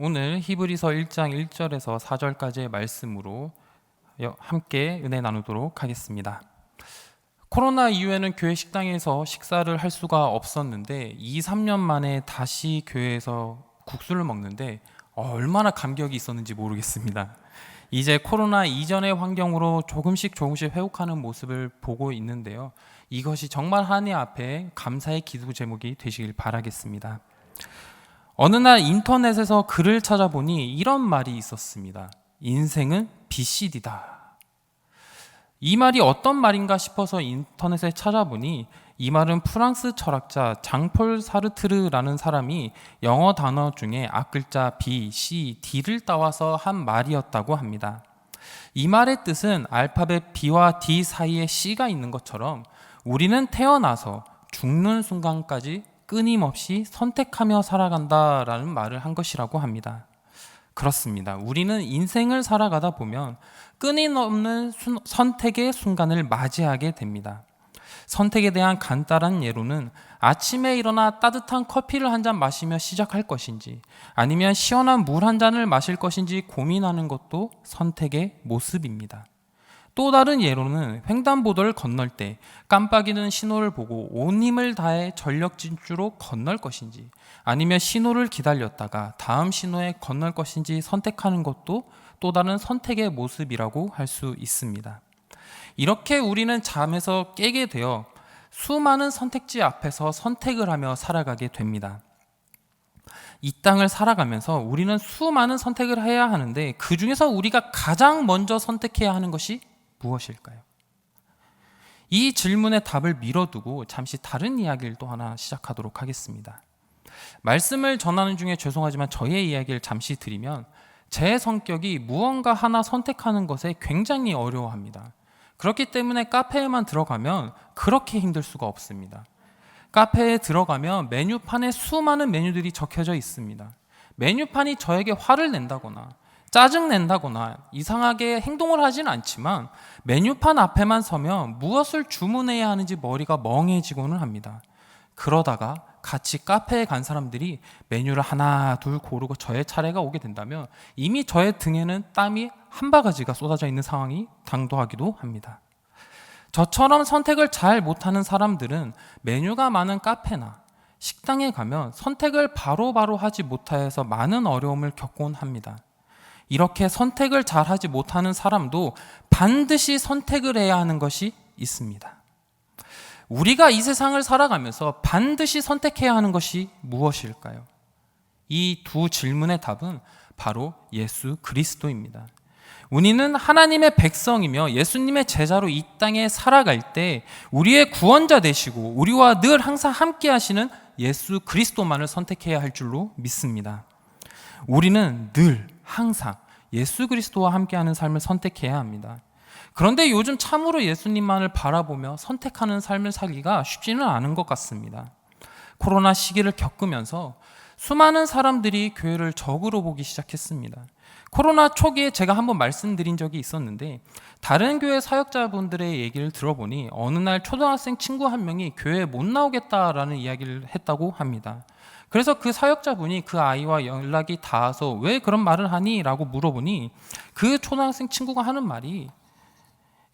오늘 히브리서 1장 1절에서 4절까지의 말씀으로 함께 은혜 나누도록 하겠습니다. 코로나 이후에는 교회 식당에서 식사를 할 수가 없었는데 2, 3년 만에 다시 교회에서 국수를 먹는데 얼마나 감격이 있었는지 모르겠습니다. 이제 코로나 이전의 환경으로 조금씩 회복하는 모습을 보고 있는데요. 이것이 정말 하나님 앞에 감사의 기도 제목이 되시길 바라겠습니다. 어느 날 인터넷에서 글을 찾아보니 이런 말이 있었습니다. 인생은 BCD다. 이 말이 어떤 말인가 싶어서 인터넷에 찾아보니 이 말은 프랑스 철학자 장폴 사르트르라는 사람이 영어 단어 중에 앞글자 B, C, D를 따와서 한 말이었다고 합니다. 이 말의 뜻은 알파벳 B와 D 사이에 C가 있는 것처럼 우리는 태어나서 죽는 순간까지 끊임없이 선택하며 살아간다라는 말을 한 것이라고 합니다. 그렇습니다. 우리는 인생을 살아가다 보면 끊임없는 선택의 순간을 맞이하게 됩니다. 선택에 대한 간단한 예로는 아침에 일어나 따뜻한 커피를 한 잔 마시며 시작할 것인지 아니면 시원한 물 한 잔을 마실 것인지 고민하는 것도 선택의 모습입니다. 또 다른 예로는 횡단보도를 건널 때 깜빡이는 신호를 보고 온 힘을 다해 전력 질주로 건널 것인지 아니면 신호를 기다렸다가 다음 신호에 건널 것인지 선택하는 것도 또 다른 선택의 모습이라고 할 수 있습니다. 이렇게 우리는 잠에서 깨게 되어 수많은 선택지 앞에서 선택을 하며 살아가게 됩니다. 이 땅을 살아가면서 우리는 수많은 선택을 해야 하는데 그 중에서 우리가 가장 먼저 선택해야 하는 것이 무엇일까요? 이 질문의 답을 미뤄두고 잠시 다른 이야기를 또 하나 시작하도록 하겠습니다. 말씀을 전하는 중에 죄송하지만 저의 이야기를 잠시 드리면 제 성격이 무언가 하나 선택하는 것에 굉장히 어려워합니다. 그렇기 때문에 카페에만 들어가면 그렇게 힘들 수가 없습니다. 카페에 들어가면 메뉴판에 수많은 메뉴들이 적혀져 있습니다. 메뉴판이 저에게 화를 낸다거나 짜증낸다거나 이상하게 행동을 하진 않지만 메뉴판 앞에만 서면 무엇을 주문해야 하는지 머리가 멍해지고는 합니다. 그러다가 같이 카페에 간 사람들이 메뉴를 하나 둘 고르고 저의 차례가 오게 된다면 이미 저의 등에는 땀이 한 바가지가 쏟아져 있는 상황이 당도하기도 합니다. 저처럼 선택을 잘 못하는 사람들은 메뉴가 많은 카페나 식당에 가면 선택을 바로바로 하지 못해서 많은 어려움을 겪곤 합니다. 이렇게 선택을 잘 하지 못하는 사람도 반드시 선택을 해야 하는 것이 있습니다. 우리가 이 세상을 살아가면서 반드시 선택해야 하는 것이 무엇일까요? 이 두 질문의 답은 바로 예수 그리스도입니다. 우리는 하나님의 백성이며 예수님의 제자로 이 땅에 살아갈 때 우리의 구원자 되시고 우리와 늘 항상 함께 하시는 예수 그리스도만을 선택해야 할 줄로 믿습니다. 우리는 늘 항상 예수 그리스도와 함께하는 삶을 선택해야 합니다. 그런데 요즘 참으로 예수님만을 바라보며 선택하는 삶을 살기가 쉽지는 않은 것 같습니다. 코로나 시기를 겪으면서 수많은 사람들이 교회를 적으로 보기 시작했습니다. 코로나 초기에 제가 한번 말씀드린 적이 있었는데 다른 교회 사역자분들의 얘기를 들어보니 어느 날 초등학생 친구 한 명이 교회에 못 나오겠다라는 이야기를 했다고 합니다. 그래서 그 사역자분이 그 아이와 연락이 닿아서 왜 그런 말을 하니? 라고 물어보니 그 초등학생 친구가 하는 말이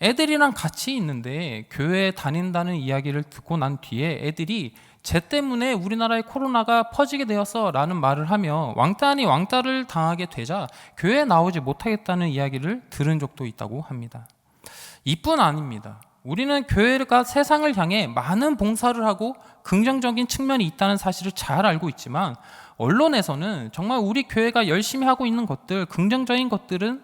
애들이랑 같이 있는데 교회에 다닌다는 이야기를 듣고 난 뒤에 애들이 쟤 때문에 우리나라에 코로나가 퍼지게 되었어 라는 말을 하며 왕따 아니 왕따를 당하게 되자 교회에 나오지 못하겠다는 이야기를 들은 적도 있다고 합니다. 이뿐 아닙니다. 우리는 교회가 세상을 향해 많은 봉사를 하고 긍정적인 측면이 있다는 사실을 잘 알고 있지만 언론에서는 정말 우리 교회가 열심히 하고 있는 것들, 긍정적인 것들은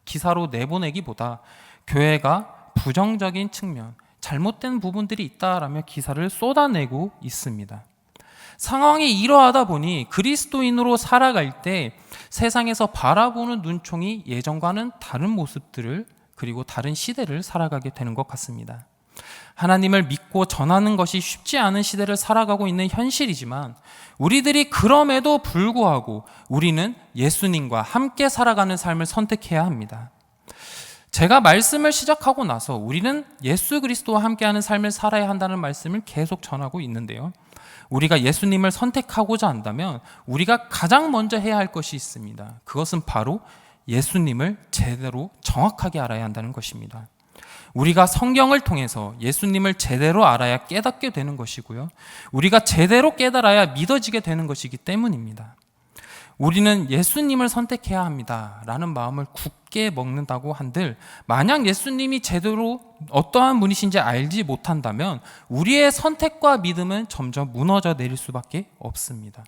기사로 내보내기보다 교회가 부정적인 측면, 잘못된 부분들이 있다라며 기사를 쏟아내고 있습니다. 상황이 이러하다 보니 그리스도인으로 살아갈 때 세상에서 바라보는 눈총이 예전과는 다른 모습들을 그리고 다른 시대를 살아가게 되는 것 같습니다. 하나님을 믿고 전하는 것이 쉽지 않은 시대를 살아가고 있는 현실이지만 우리들이 그럼에도 불구하고 우리는 예수님과 함께 살아가는 삶을 선택해야 합니다. 제가 말씀을 시작하고 나서 우리는 예수 그리스도와 함께하는 삶을 살아야 한다는 말씀을 계속 전하고 있는데요. 우리가 예수님을 선택하고자 한다면 우리가 가장 먼저 해야 할 것이 있습니다. 그것은 바로 예수님을 제대로 정확하게 알아야 한다는 것입니다. 우리가 성경을 통해서 예수님을 제대로 알아야 깨닫게 되는 것이고요. 우리가 제대로 깨달아야 믿어지게 되는 것이기 때문입니다. 우리는 예수님을 선택해야 합니다 라는 마음을 굳게 먹는다고 한들, 만약 예수님이 제대로 어떠한 분이신지 알지 못한다면 우리의 선택과 믿음은 점점 무너져 내릴 수밖에 없습니다.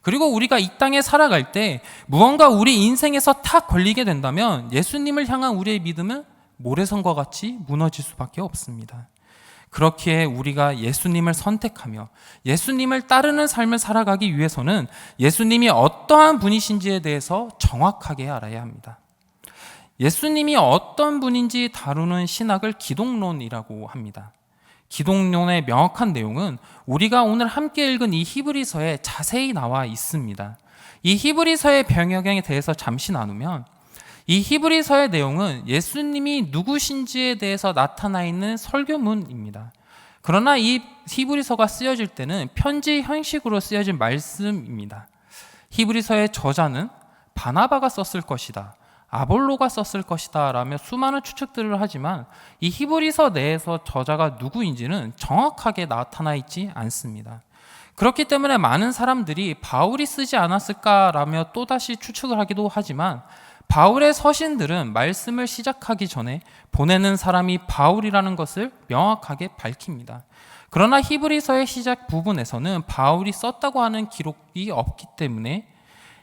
그리고 우리가 이 땅에 살아갈 때 무언가 우리 인생에서 탁 걸리게 된다면 예수님을 향한 우리의 믿음은 모래성과 같이 무너질 수밖에 없습니다. 그렇기에 우리가 예수님을 선택하며 예수님을 따르는 삶을 살아가기 위해서는 예수님이 어떠한 분이신지에 대해서 정확하게 알아야 합니다. 예수님이 어떤 분인지 다루는 신학을 기독론이라고 합니다. 기독론의 명확한 내용은 우리가 오늘 함께 읽은 이 히브리서에 자세히 나와 있습니다. 이 히브리서의 배경에 대해서 잠시 나누면, 이 히브리서의 내용은 예수님이 누구신지에 대해서 나타나 있는 설교문입니다. 그러나 이 히브리서가 쓰여질 때는 편지 형식으로 쓰여진 말씀입니다. 히브리서의 저자는 바나바가 썼을 것이다, 아볼로가 썼을 것이다 라며 수많은 추측들을 하지만 이 히브리서 내에서 저자가 누구인지는 정확하게 나타나 있지 않습니다. 그렇기 때문에 많은 사람들이 바울이 쓰지 않았을까라며 또다시 추측을 하기도 하지만, 바울의 서신들은 말씀을 시작하기 전에 보내는 사람이 바울이라는 것을 명확하게 밝힙니다. 그러나 히브리서의 시작 부분에서는 바울이 썼다고 하는 기록이 없기 때문에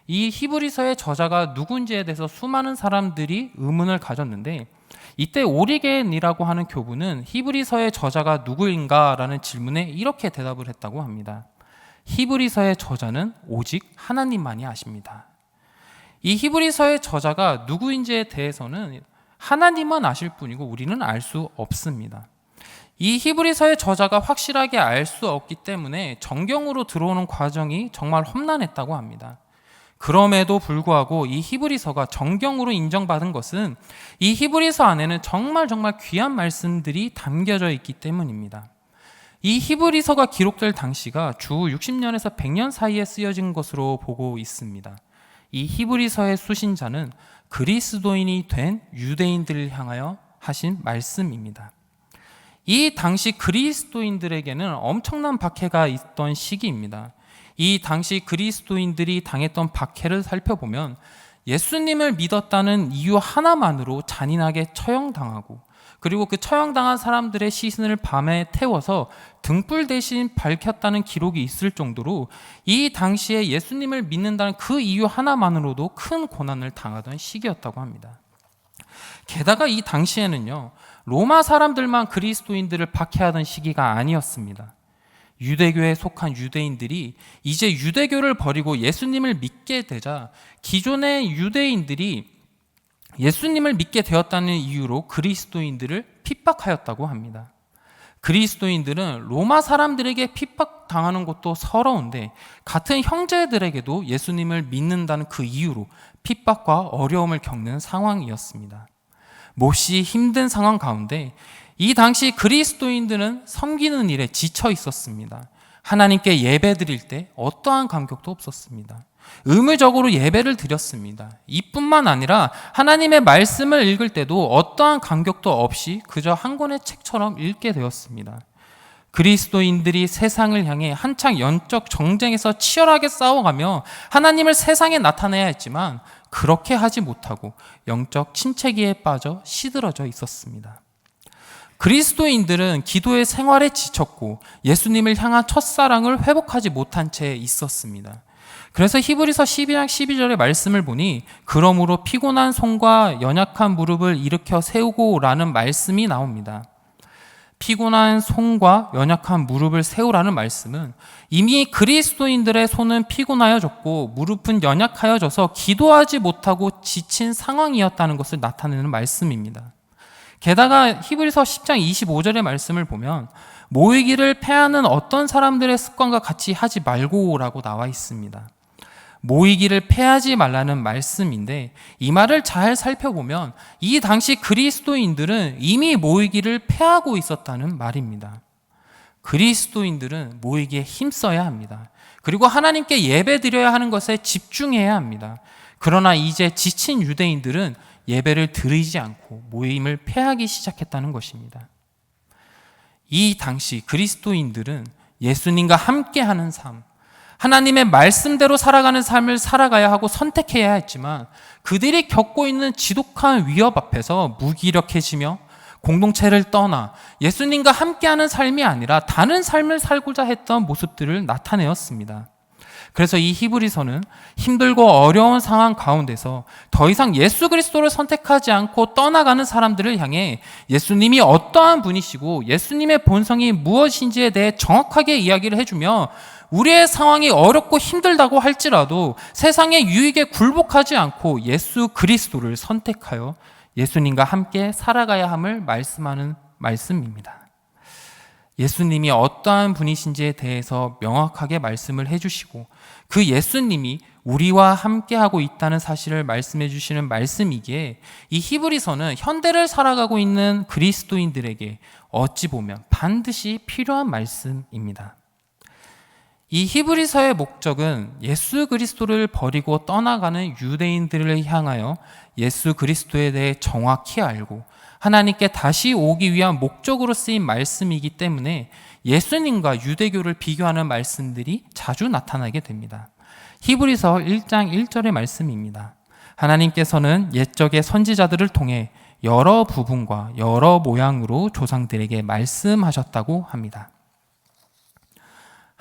이 히브리서의 저자가 누군지에 대해서 수많은 사람들이 의문을 가졌는데, 이때 오리겐이라고 하는 교부는 히브리서의 저자가 누구인가라는 질문에 이렇게 대답을 했다고 합니다. 히브리서의 저자는 오직 하나님만이 아십니다. 이 히브리서의 저자가 누구인지에 대해서는 하나님만 아실 뿐이고 우리는 알 수 없습니다. 이 히브리서의 저자가 확실하게 알 수 없기 때문에 정경으로 들어오는 과정이 정말 험난했다고 합니다. 그럼에도 불구하고 이 히브리서가 정경으로 인정받은 것은 이 히브리서 안에는 정말 귀한 말씀들이 담겨져 있기 때문입니다. 이 히브리서가 기록될 당시가 주 60년에서 100년 사이에 쓰여진 것으로 보고 있습니다. 이 히브리서의 수신자는 그리스도인이 된 유대인들을 향하여 하신 말씀입니다. 이 당시 그리스도인들에게는 엄청난 박해가 있던 시기입니다. 이 당시 그리스도인들이 당했던 박해를 살펴보면 예수님을 믿었다는 이유 하나만으로 잔인하게 처형당하고, 그리고 그 처형당한 사람들의 시신을 밤에 태워서 등불 대신 밝혔다는 기록이 있을 정도로 이 당시에 예수님을 믿는다는 그 이유 하나만으로도 큰 고난을 당하던 시기였다고 합니다. 게다가 이 당시에는요, 로마 사람들만 그리스도인들을 박해하던 시기가 아니었습니다. 유대교에 속한 유대인들이 이제 유대교를 버리고 예수님을 믿게 되자 기존의 유대인들이 예수님을 믿게 되었다는 이유로 그리스도인들을 핍박하였다고 합니다. 그리스도인들은 로마 사람들에게 핍박당하는 것도 서러운데 같은 형제들에게도 예수님을 믿는다는 그 이유로 핍박과 어려움을 겪는 상황이었습니다. 몹시 힘든 상황 가운데 이 당시 그리스도인들은 섬기는 일에 지쳐 있었습니다. 하나님께 예배 드릴 때 어떠한 감격도 없었습니다. 의무적으로 예배를 드렸습니다. 이뿐만 아니라 하나님의 말씀을 읽을 때도 어떠한 감격도 없이 그저 한 권의 책처럼 읽게 되었습니다. 그리스도인들이 세상을 향해 한창 영적 정쟁에서 치열하게 싸워가며 하나님을 세상에 나타내야 했지만 그렇게 하지 못하고 영적 침체기에 빠져 시들어져 있었습니다. 그리스도인들은 기도의 생활에 지쳤고 예수님을 향한 첫사랑을 회복하지 못한 채 있었습니다. 그래서 히브리서 12장 12절의 말씀을 보니 그러므로 피곤한 손과 연약한 무릎을 일으켜 세우고 라는 말씀이 나옵니다. 피곤한 손과 연약한 무릎을 세우라는 말씀은 이미 그리스도인들의 손은 피곤하여졌고 무릎은 연약하여져서 기도하지 못하고 지친 상황이었다는 것을 나타내는 말씀입니다. 게다가 히브리서 10장 25절의 말씀을 보면 모이기를 패하는 어떤 사람들의 습관과 같이 하지 말고라고 나와 있습니다. 모이기를 패하지 말라는 말씀인데 이 말을 잘 살펴보면 이 당시 그리스도인들은 이미 모이기를 패하고 있었다는 말입니다. 그리스도인들은 모이기에 힘써야 합니다. 그리고 하나님께 예배드려야 하는 것에 집중해야 합니다. 그러나 이제 지친 유대인들은 예배를 드리지 않고 모임을 패하기 시작했다는 것입니다. 이 당시 그리스도인들은 예수님과 함께하는 삶, 하나님의 말씀대로 살아가는 삶을 살아가야 하고 선택해야 했지만 그들이 겪고 있는 지독한 위협 앞에서 무기력해지며 공동체를 떠나 예수님과 함께하는 삶이 아니라 다른 삶을 살고자 했던 모습들을 나타내었습니다. 그래서 이 히브리서는 힘들고 어려운 상황 가운데서 더 이상 예수 그리스도를 선택하지 않고 떠나가는 사람들을 향해 예수님이 어떠한 분이시고 예수님의 본성이 무엇인지에 대해 정확하게 이야기를 해주며 우리의 상황이 어렵고 힘들다고 할지라도 세상의 유익에 굴복하지 않고 예수 그리스도를 선택하여 예수님과 함께 살아가야 함을 말씀하는 말씀입니다. 예수님이 어떠한 분이신지에 대해서 명확하게 말씀을 해주시고 그 예수님이 우리와 함께하고 있다는 사실을 말씀해 주시는 말씀이기에 이 히브리서는 현대를 살아가고 있는 그리스도인들에게 어찌 보면 반드시 필요한 말씀입니다. 이 히브리서의 목적은 예수 그리스도를 버리고 떠나가는 유대인들을 향하여 예수 그리스도에 대해 정확히 알고 하나님께 다시 오기 위한 목적으로 쓰인 말씀이기 때문에 예수님과 유대교를 비교하는 말씀들이 자주 나타나게 됩니다. 히브리서 1장 1절의 말씀입니다. 하나님께서는 옛적의 선지자들을 통해 여러 부분과 여러 모양으로 조상들에게 말씀하셨다고 합니다.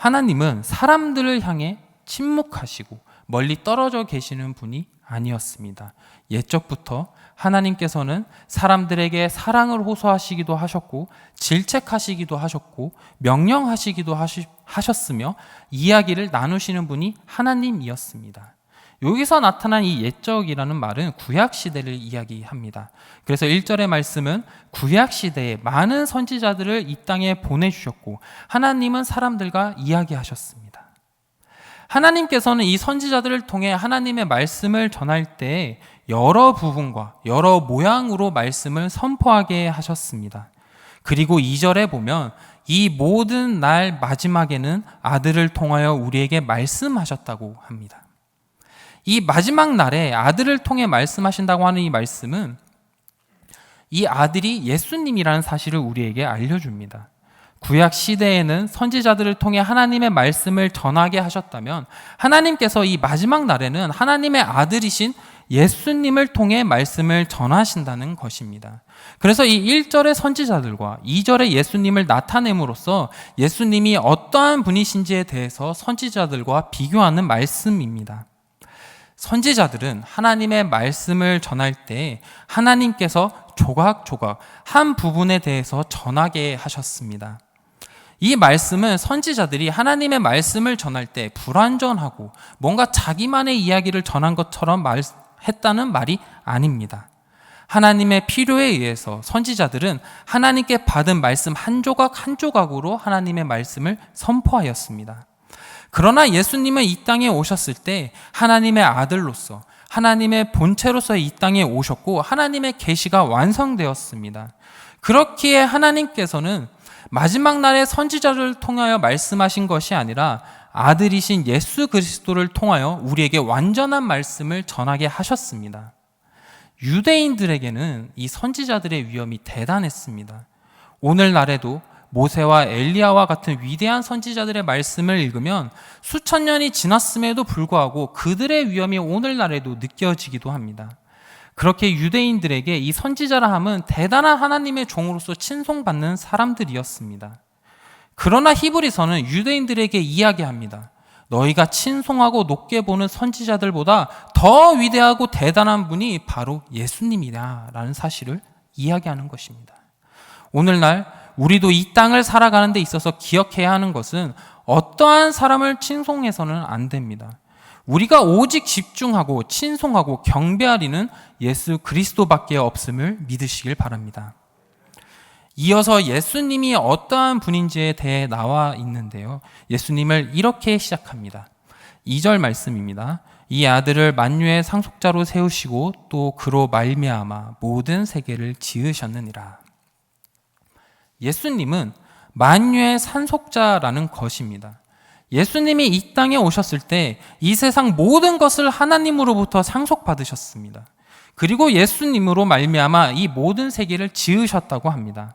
하나님은 사람들을 향해 침묵하시고 멀리 떨어져 계시는 분이 아니었습니다. 옛적부터 하나님께서는 사람들에게 사랑을 호소하시기도 하셨고 질책하시기도 하셨고 명령하시기도 하셨으며 이야기를 나누시는 분이 하나님이었습니다. 여기서 나타난 이 옛적이라는 말은 구약시대를 이야기합니다. 그래서 1절의 말씀은 구약시대에 많은 선지자들을 이 땅에 보내주셨고 하나님은 사람들과 이야기하셨습니다. 하나님께서는 이 선지자들을 통해 하나님의 말씀을 전할 때 여러 부분과 여러 모양으로 말씀을 선포하게 하셨습니다. 그리고 2절에 보면 이 모든 날 마지막에는 아들을 통하여 우리에게 말씀하셨다고 합니다. 이 마지막 날에 아들을 통해 말씀하신다고 하는 이 말씀은 이 아들이 예수님이라는 사실을 우리에게 알려줍니다. 구약 시대에는 선지자들을 통해 하나님의 말씀을 전하게 하셨다면 하나님께서 이 마지막 날에는 하나님의 아들이신 예수님을 통해 말씀을 전하신다는 것입니다. 그래서 이 1절의 선지자들과 2절의 예수님을 나타냄으로써 예수님이 어떠한 분이신지에 대해서 선지자들과 비교하는 말씀입니다. 선지자들은 하나님의 말씀을 전할 때 하나님께서 조각조각 한 부분에 대해서 전하게 하셨습니다. 이 말씀은 선지자들이 하나님의 말씀을 전할 때 불완전하고 뭔가 자기만의 이야기를 전한 것처럼 했다는 말이 아닙니다. 하나님의 필요에 의해서 선지자들은 하나님께 받은 말씀 한 조각 한 조각으로 하나님의 말씀을 선포하였습니다. 그러나 예수님은 이 땅에 오셨을 때 하나님의 아들로서 하나님의 본체로서 이 땅에 오셨고 하나님의 계시가 완성되었습니다. 그렇기에 하나님께서는 마지막 날에 선지자를 통하여 말씀하신 것이 아니라 아들이신 예수 그리스도를 통하여 우리에게 완전한 말씀을 전하게 하셨습니다. 유대인들에게는 이 선지자들의 위엄이 대단했습니다. 오늘날에도 모세와 엘리야와 같은 위대한 선지자들의 말씀을 읽으면 수천 년이 지났음에도 불구하고 그들의 위엄이 오늘날에도 느껴지기도 합니다. 그렇게 유대인들에게 이 선지자라 함은 대단한 하나님의 종으로서 칭송받는 사람들이었습니다. 그러나 히브리서는 유대인들에게 이야기합니다. 너희가 칭송하고 높게 보는 선지자들보다 더 위대하고 대단한 분이 바로 예수님이다 라는 사실을 이야기하는 것입니다. 오늘날 우리도 이 땅을 살아가는 데 있어서 기억해야 하는 것은 어떠한 사람을 칭송해서는 안 됩니다. 우리가 오직 집중하고 칭송하고 경배하리는 예수 그리스도밖에 없음을 믿으시길 바랍니다. 이어서 예수님이 어떠한 분인지에 대해 나와 있는데요. 예수님을 이렇게 시작합니다. 2절 말씀입니다. 이 아들을 만유의 상속자로 세우시고 또 그로 말미암아 모든 세계를 지으셨느니라. 예수님은 만유의 산속자라는 것입니다. 예수님이 이 땅에 오셨을 때 이 세상 모든 것을 하나님으로부터 상속받으셨습니다. 그리고 예수님으로 말미암아 이 모든 세계를 지으셨다고 합니다.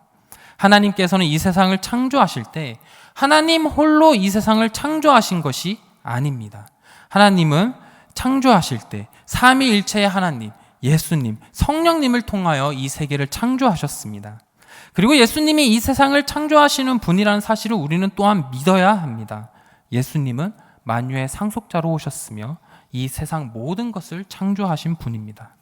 하나님께서는 이 세상을 창조하실 때 하나님 홀로 이 세상을 창조하신 것이 아닙니다. 하나님은 창조하실 때 삼위일체의 하나님, 예수님, 성령님을 통하여 이 세계를 창조하셨습니다. 그리고 예수님이 이 세상을 창조하시는 분이라는 사실을 우리는 또한 믿어야 합니다. 예수님은 만유의 상속자로 오셨으며 이 세상 모든 것을 창조하신 분입니다.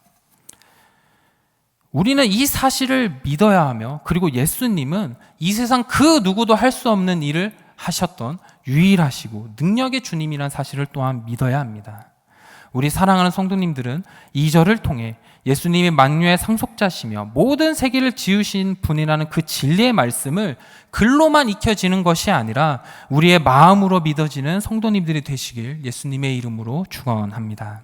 우리는 이 사실을 믿어야 하며, 그리고 예수님은 이 세상 그 누구도 할 수 없는 일을 하셨던 유일하시고 능력의 주님이라는 사실을 또한 믿어야 합니다. 우리 사랑하는 성도님들은 2절을 통해 예수님이 만유의 상속자시며 모든 세계를 지으신 분이라는 그 진리의 말씀을 글로만 익혀지는 것이 아니라 우리의 마음으로 믿어지는 성도님들이 되시길 예수님의 이름으로 축원합니다.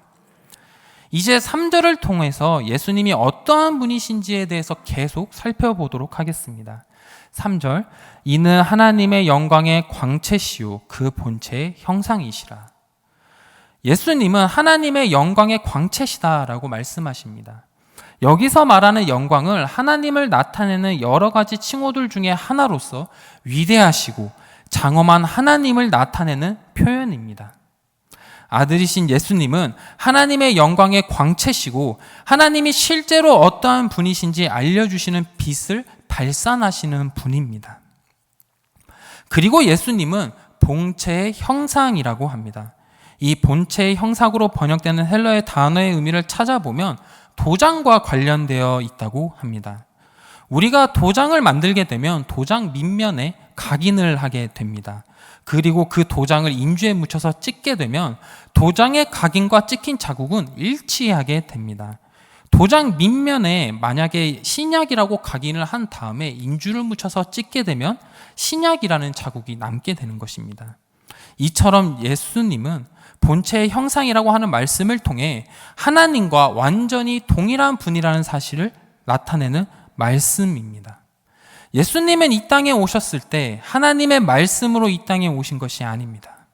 이제 3절을 통해서 예수님이 어떠한 분이신지에 대해서 계속 살펴보도록 하겠습니다. 3절, 이는 하나님의 영광의 광채시요 그 본체의 형상이시라. 예수님은 하나님의 영광의 광채시다라고 말씀하십니다. 여기서 말하는 영광을 하나님을 나타내는 여러 가지 칭호들 중에 하나로서 위대하시고 장엄한 하나님을 나타내는 표현입니다. 아들이신 예수님은 하나님의 영광의 광채시고 하나님이 실제로 어떠한 분이신지 알려주시는 빛을 발산하시는 분입니다. 그리고 예수님은 본체의 형상이라고 합니다. 이 본체의 형상으로 번역되는 헬라어 단어의 의미를 찾아보면 도장과 관련되어 있다고 합니다. 우리가 도장을 만들게 되면 도장 밑면에 각인을 하게 됩니다. 그리고 그 도장을 인주에 묻혀서 찍게 되면 도장의 각인과 찍힌 자국은 일치하게 됩니다. 도장 밑면에 만약에 신약이라고 각인을 한 다음에 인주를 묻혀서 찍게 되면 신약이라는 자국이 남게 되는 것입니다. 이처럼 예수님은 본체의 형상이라고 하는 말씀을 통해 하나님과 완전히 동일한 분이라는 사실을 나타내는 말씀입니다. 예수님은 이 땅에 오셨을 때 하나님의 말씀으로 이 땅에 오신 것이 아닙니다.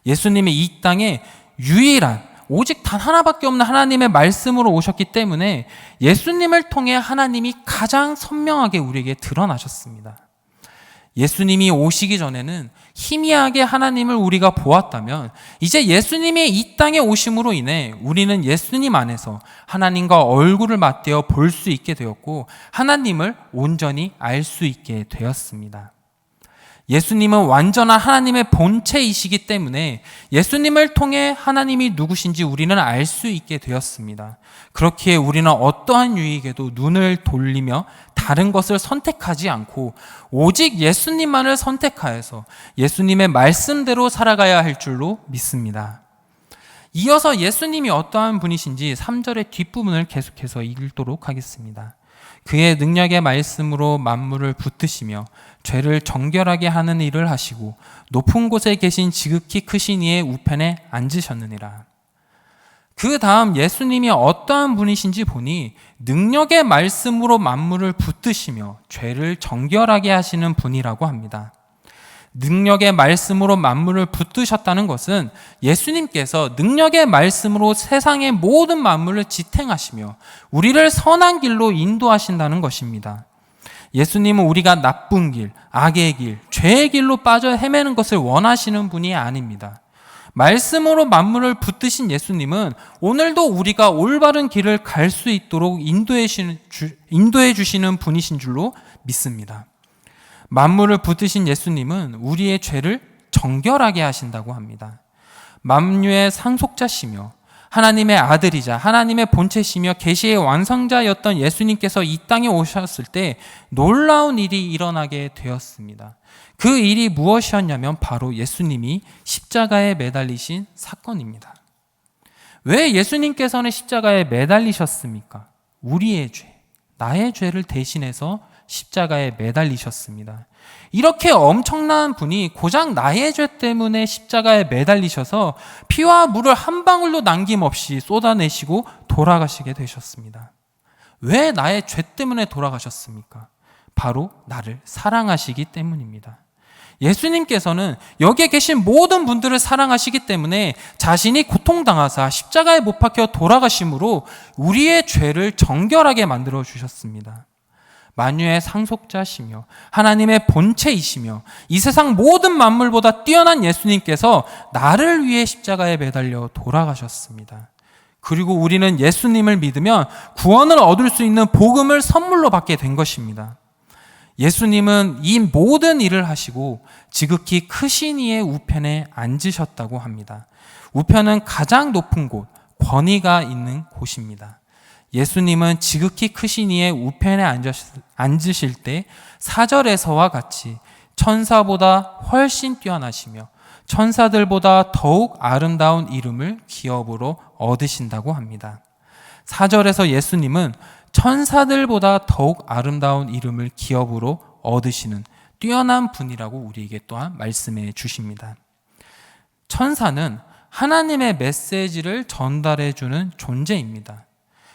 예수님이 이 땅에 유일한 오직 단 하나밖에 없는 하나님의 말씀으로 오셨기 때문에 예수님을 통해 하나님이 가장 선명하게 우리에게 드러나셨습니다. 예수님이 오시기 전에는 희미하게 하나님을 우리가 보았다면 이제 예수님이 이 땅에 오심으로 인해 우리는 예수님 안에서 하나님과 얼굴을 맞대어 볼 수 있게 되었고 하나님을 온전히 알 수 있게 되었습니다. 예수님은 완전한 하나님의 본체이시기 때문에 예수님을 통해 하나님이 누구신지 우리는 알 수 있게 되었습니다. 그렇기에 우리는 어떠한 유익에도 눈을 돌리며 다른 것을 선택하지 않고 오직 예수님만을 선택하여서 예수님의 말씀대로 살아가야 할 줄로 믿습니다. 이어서 예수님이 어떠한 분이신지 3절의 뒷부분을 계속해서 읽도록 하겠습니다. 그의 능력의 말씀으로 만물을 붙드시며 죄를 정결하게 하는 일을 하시고 높은 곳에 계신 지극히 크신 이의 우편에 앉으셨느니라. 그 다음 예수님이 어떠한 분이신지 보니 능력의 말씀으로 만물을 붙드시며 죄를 정결하게 하시는 분이라고 합니다. 능력의 말씀으로 만물을 붙드셨다는 것은 예수님께서 능력의 말씀으로 세상의 모든 만물을 지탱하시며 우리를 선한 길로 인도하신다는 것입니다. 예수님은 우리가 나쁜 길, 악의 길, 죄의 길로 빠져 헤매는 것을 원하시는 분이 아닙니다. 말씀으로 만물을 붙드신 예수님은 오늘도 우리가 올바른 길을 갈 수 있도록 인도해 주시는 분이신 줄로 믿습니다. 만물을 붙드신 예수님은 우리의 죄를 정결하게 하신다고 합니다. 만유의 상속자시며 하나님의 아들이자 하나님의 본체시며 계시의 완성자였던 예수님께서 이 땅에 오셨을 때 놀라운 일이 일어나게 되었습니다. 그 일이 무엇이었냐면 바로 예수님이 십자가에 매달리신 사건입니다. 왜 예수님께서는 십자가에 매달리셨습니까? 우리의 죄, 나의 죄를 대신해서 십자가에 매달리셨습니다. 이렇게 엄청난 분이 고작 나의 죄 때문에 십자가에 매달리셔서 피와 물을 한 방울도 남김없이 쏟아내시고 돌아가시게 되셨습니다. 왜 나의 죄 때문에 돌아가셨습니까? 바로 나를 사랑하시기 때문입니다. 예수님께서는 여기에 계신 모든 분들을 사랑하시기 때문에 자신이 고통당하사 십자가에 못 박혀 돌아가심으로 우리의 죄를 정결하게 만들어 주셨습니다. 만유의 상속자시며 하나님의 본체이시며 이 세상 모든 만물보다 뛰어난 예수님께서 나를 위해 십자가에 매달려 돌아가셨습니다. 그리고 우리는 예수님을 믿으면 구원을 얻을 수 있는 복음을 선물로 받게 된 것입니다. 예수님은 이 모든 일을 하시고 지극히 크신 이의 우편에 앉으셨다고 합니다. 우편은 가장 높은 곳, 권위가 있는 곳입니다. 예수님은 지극히 크신 이의 우편에 앉으실 때 4절에서와 같이 천사보다 훨씬 뛰어나시며 천사들보다 더욱 아름다운 이름을 기업으로 얻으신다고 합니다. 4절에서 예수님은 천사들보다 더욱 아름다운 이름을 기업으로 얻으시는 뛰어난 분이라고 우리에게 또한 말씀해 주십니다. 천사는 하나님의 메시지를 전달해 주는 존재입니다.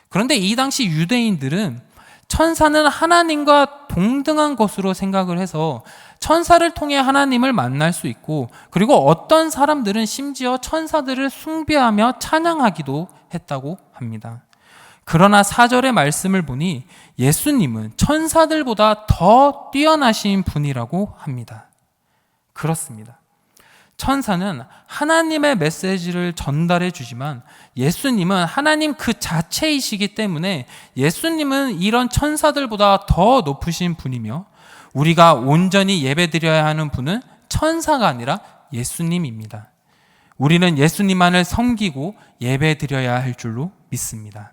그런데 이 당시 유대인들은 천사는 하나님과 동등한 것으로 생각을 해서 천사를 통해 하나님을 만날 수 있고, 그리고 어떤 사람들은 심지어 천사들을 숭배하며 찬양하기도 했다고 합니다. 그러나 4절의 말씀을 보니 예수님은 천사들보다 더 뛰어나신 분이라고 합니다. 그렇습니다. 천사는 하나님의 메시지를 전달해 주지만 예수님은 하나님 그 자체이시기 때문에 예수님은 이런 천사들보다 더 높으신 분이며, 우리가 온전히 예배드려야 하는 분은 천사가 아니라 예수님입니다. 우리는 예수님만을 섬기고 예배드려야 할 줄로 믿습니다.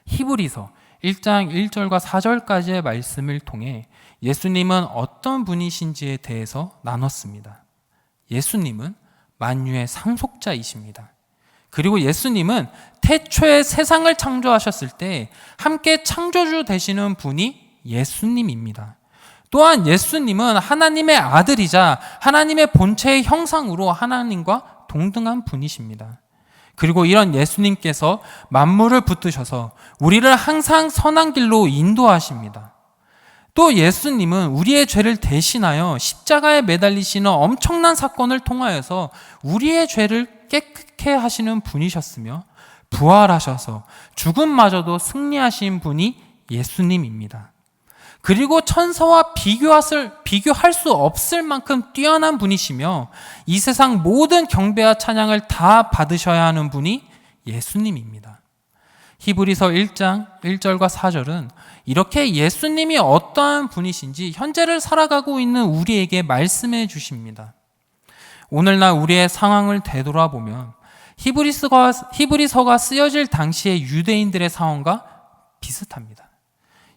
히브리서 1장 1절과 4절까지의 말씀을 통해 예수님은 어떤 분이신지에 대해서 나눴습니다. 예수님은 만유의 상속자이십니다. 그리고 예수님은 태초에 세상을 창조하셨을 때 함께 창조주 되시는 분이 예수님입니다. 또한 예수님은 하나님의 아들이자 하나님의 본체의 형상으로 하나님과 동등한 분이십니다. 그리고 이런 예수님께서 만물을 붙드셔서 우리를 항상 선한 길로 인도하십니다. 또 예수님은 우리의 죄를 대신하여 십자가에 매달리시는 엄청난 사건을 통하여서 우리의 죄를 깨끗게 하시는 분이셨으며, 부활하셔서 죽음마저도 승리하신 분이 예수님입니다. 그리고 천사와 비교할 수 없을 만큼 뛰어난 분이시며 이 세상 모든 경배와 찬양을 다 받으셔야 하는 분이 예수님입니다. 히브리서 1장 1절과 4절은 이렇게 예수님이 어떠한 분이신지 현재를 살아가고 있는 우리에게 말씀해 주십니다. 오늘날 우리의 상황을 되돌아보면 히브리서가 쓰여질 당시의 유대인들의 상황과 비슷합니다.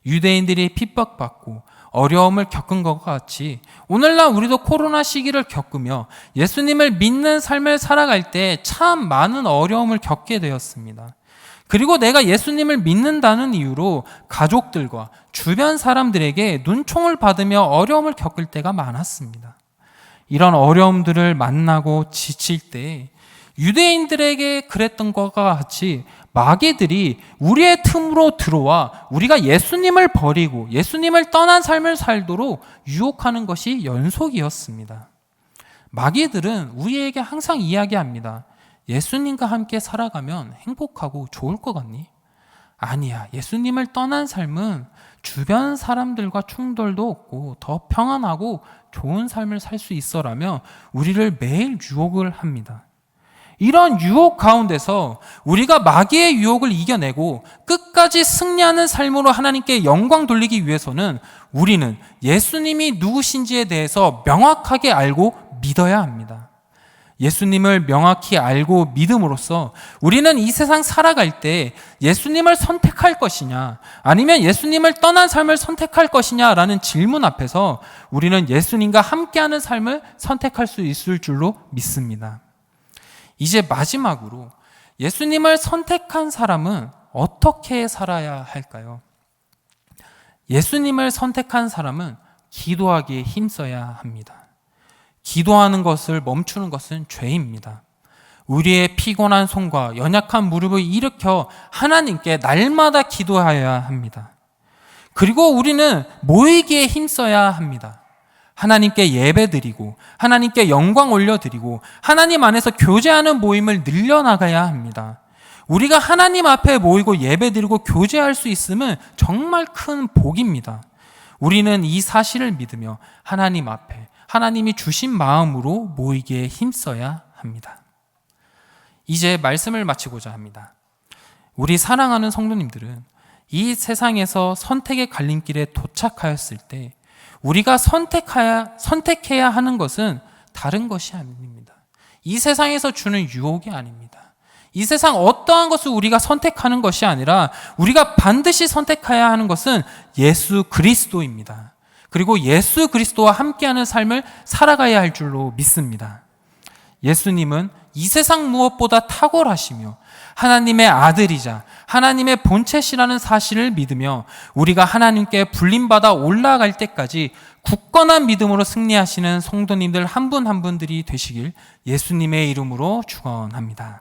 유대인들이 핍박받고 어려움을 겪은 것과 같이 오늘날 우리도 코로나 시기를 겪으며 예수님을 믿는 삶을 살아갈 때 참 많은 어려움을 겪게 되었습니다. 그리고 내가 예수님을 믿는다는 이유로 가족들과 주변 사람들에게 눈총을 받으며 어려움을 겪을 때가 많았습니다. 이런 어려움들을 만나고 지칠 때 유대인들에게 그랬던 것과 같이 마귀들이 우리의 틈으로 들어와 우리가 예수님을 버리고 예수님을 떠난 삶을 살도록 유혹하는 것이 연속이었습니다. 마귀들은 우리에게 항상 이야기합니다. 예수님과 함께 살아가면 행복하고 좋을 것 같니? 아니야. 예수님을 떠난 삶은 주변 사람들과 충돌도 없고 더 평안하고 좋은 삶을 살 수 있어라며 우리를 매일 유혹을 합니다. 이런 유혹 가운데서 우리가 마귀의 유혹을 이겨내고 끝까지 승리하는 삶으로 하나님께 영광 돌리기 위해서는 우리는 예수님이 누구신지에 대해서 명확하게 알고 믿어야 합니다. 예수님을 명확히 알고 믿음으로써 우리는 이 세상 살아갈 때 예수님을 선택할 것이냐 아니면 예수님을 떠난 삶을 선택할 것이냐라는 질문 앞에서 우리는 예수님과 함께하는 삶을 선택할 수 있을 줄로 믿습니다. 이제 마지막으로 예수님을 선택한 사람은 어떻게 살아야 할까요? 예수님을 선택한 사람은 기도하기에 힘써야 합니다. 기도하는 것을 멈추는 것은 죄입니다. 우리의 피곤한 손과 연약한 무릎을 일으켜 하나님께 날마다 기도하여야 합니다. 그리고 우리는 모이기에 힘써야 합니다. 하나님께 예배드리고 하나님께 영광 올려드리고 하나님 안에서 교제하는 모임을 늘려나가야 합니다. 우리가 하나님 앞에 모이고 예배드리고 교제할 수 있음은 정말 큰 복입니다. 우리는 이 사실을 믿으며 하나님 앞에 하나님이 주신 마음으로 모이기에 힘써야 합니다. 이제 말씀을 마치고자 합니다. 우리 사랑하는 성도님들은 이 세상에서 선택의 갈림길에 도착하였을 때 우리가 선택해야 하는 것은 다른 것이 아닙니다. 이 세상에서 주는 유혹이 아닙니다. 이 세상 어떠한 것을 우리가 선택하는 것이 아니라 우리가 반드시 선택해야 하는 것은 예수 그리스도입니다. 그리고 예수 그리스도와 함께하는 삶을 살아가야 할 줄로 믿습니다. 예수님은 이 세상 무엇보다 탁월하시며 하나님의 아들이자 하나님의 본체시라는 사실을 믿으며 우리가 하나님께 불림받아 올라갈 때까지 굳건한 믿음으로 승리하시는 성도님들 한 분 한 분들이 되시길 예수님의 이름으로 축원합니다.